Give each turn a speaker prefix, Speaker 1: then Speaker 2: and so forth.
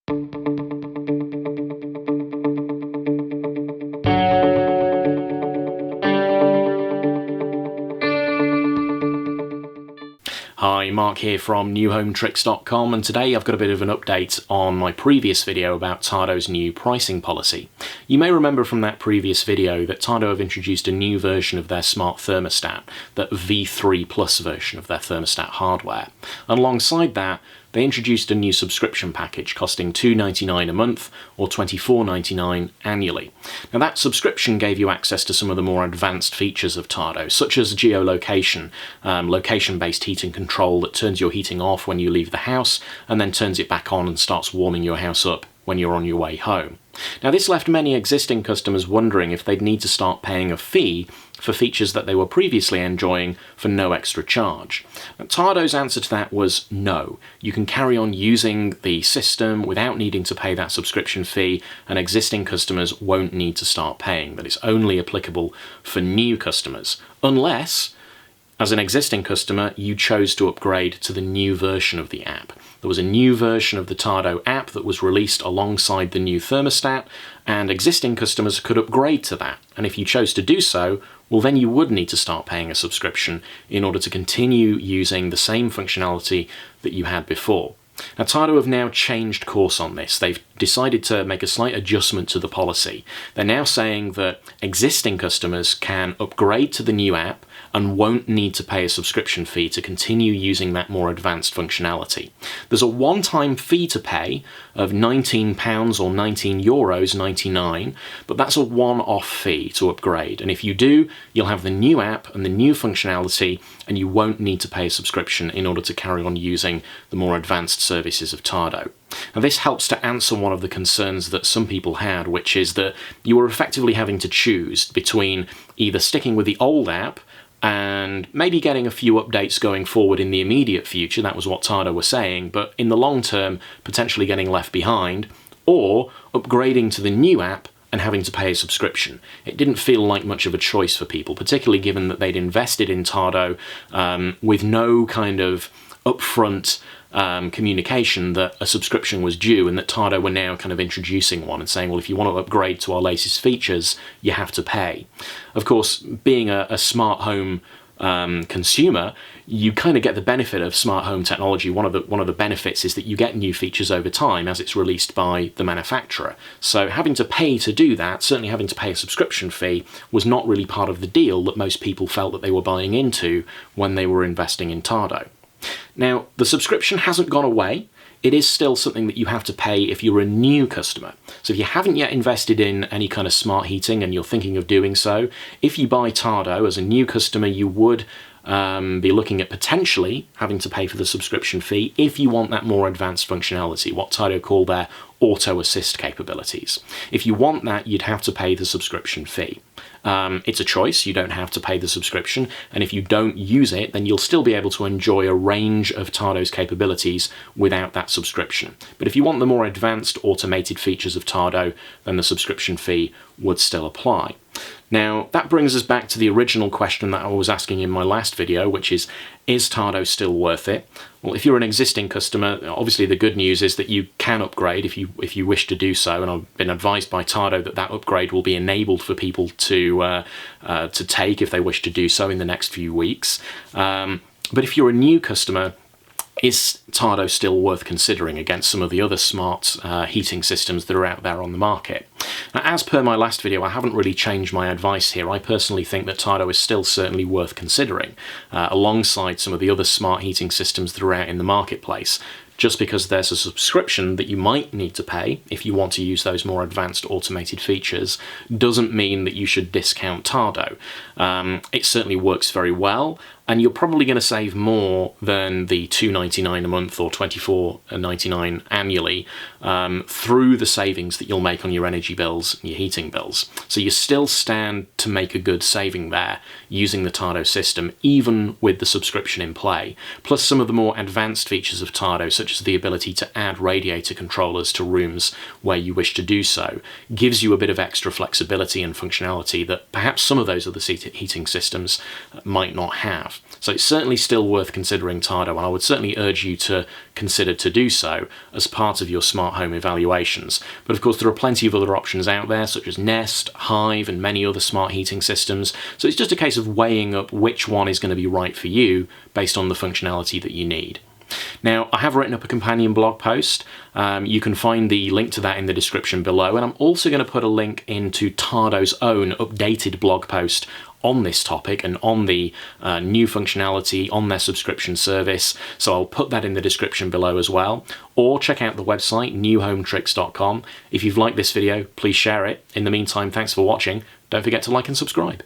Speaker 1: Hi, Mark here from newhometricks.com, and today I've got a bit of an update on my previous video about Tado's new pricing policy. You may remember from that previous video that Tado have introduced a new version of their smart thermostat, that V3 Plus version of their thermostat hardware. And alongside that, they introduced a new subscription package costing $2.99 a month or $24.99 annually. Now that subscription gave you access to some of the more advanced features of Tado, such as geolocation, location-based heating control that turns your heating off when you leave the house and then turns it back on and starts warming your house up when you're on your way home. Now this left many existing customers wondering if they'd need to start paying a fee for features that they were previously enjoying for no extra charge. And Tado's answer to that was no. You can carry on using the system without needing to pay that subscription fee, and existing customers won't need to start paying. That it's only applicable for new customers, unless, as an existing customer, you chose to upgrade to the new version of the app. There was a new version of the Tado app that was released alongside the new thermostat, and existing customers could upgrade to that. And if you chose to do so, well then you would need to start paying a subscription in order to continue using the same functionality that you had before. Now Tado have now changed course on this. They've decided to make a slight adjustment to the policy. They're now saying that existing customers can upgrade to the new app and won't need to pay a subscription fee to continue using that more advanced functionality. There's a one-time fee to pay of £19 or €19.99, but that's a one-off fee to upgrade. And if you do, you'll have the new app and the new functionality, and you won't need to pay a subscription in order to carry on using the more advanced services of Tado. Now this helps to answer one of the concerns that some people had, which is that you were effectively having to choose between either sticking with the old app and maybe getting a few updates going forward in the immediate future, that was what Tado were saying, but in the long term potentially getting left behind, or upgrading to the new app and having to pay a subscription. It didn't feel like much of a choice for people, particularly given that they'd invested in Tado with no kind of upfront communication that a subscription was due, and that Tado were now kind of introducing one and saying, well, if you want to upgrade to our latest features, you have to pay. Of course, being a smart home consumer, you kind of get the benefit of smart home technology. One of the benefits is that you get new features over time as it's released by the manufacturer. So having to pay to do that, certainly having to pay a subscription fee, was not really part of the deal that most people felt that they were buying into when they were investing in Tado. Now, the subscription hasn't gone away. It is still something that you have to pay if you're a new customer. So if you haven't yet invested in any kind of smart heating and you're thinking of doing so, if you buy Tado as a new customer, you would be looking at potentially having to pay for the subscription fee if you want that more advanced functionality, what Tado call their auto assist capabilities. If you want that, you'd have to pay the subscription fee. It's a choice. You don't have to pay the subscription, and if you don't use it, then you'll still be able to enjoy a range of Tado's capabilities without that subscription. But if you want the more advanced automated features of Tado, then the subscription fee would still apply. Now, that brings us back to the original question that I was asking in my last video, which is Tado still worth it? Well, if you're an existing customer, obviously the good news is that you can upgrade if you wish to do so, and I've been advised by Tado that upgrade will be enabled for people to take if they wish to do so in the next few weeks. But if you're a new customer, is Tado still worth considering against some of the other smart heating systems that are out there on the market? Now, as per my last video, I haven't really changed my advice here. I personally think that Tado is still certainly worth considering, alongside some of the other smart heating systems that are out in the marketplace. Just because there's a subscription that you might need to pay if you want to use those more advanced automated features doesn't mean that you should discount Tado. It certainly works very well, and you're probably going to save more than the $2.99 a month or $24.99 annually through the savings that you'll make on your energy bills and your heating bills. So you still stand to make a good saving there using the Tado system, even with the subscription in play. Plus some of the more advanced features of Tado, such as the ability to add radiator controllers to rooms where you wish to do so, gives you a bit of extra flexibility and functionality that perhaps some of those other heating systems might not have. have. So it's certainly still worth considering Tado, and I would certainly urge you to consider to do so as part of your smart home evaluations. But of course there are plenty of other options out there, such as Nest, Hive, and many other smart heating systems. So it's just a case of weighing up which one is going to be right for you based on the functionality that you need. Now, I have written up a companion blog post. You can find the link to that in the description below, and I'm also going to put a link into Tado's own updated blog post on this topic and on the new functionality on their subscription service, so I'll put that in the description below as well. Or check out the website, newhometricks.com. If you've liked this video, please share it. In the meantime, thanks for watching. Don't forget to like and subscribe.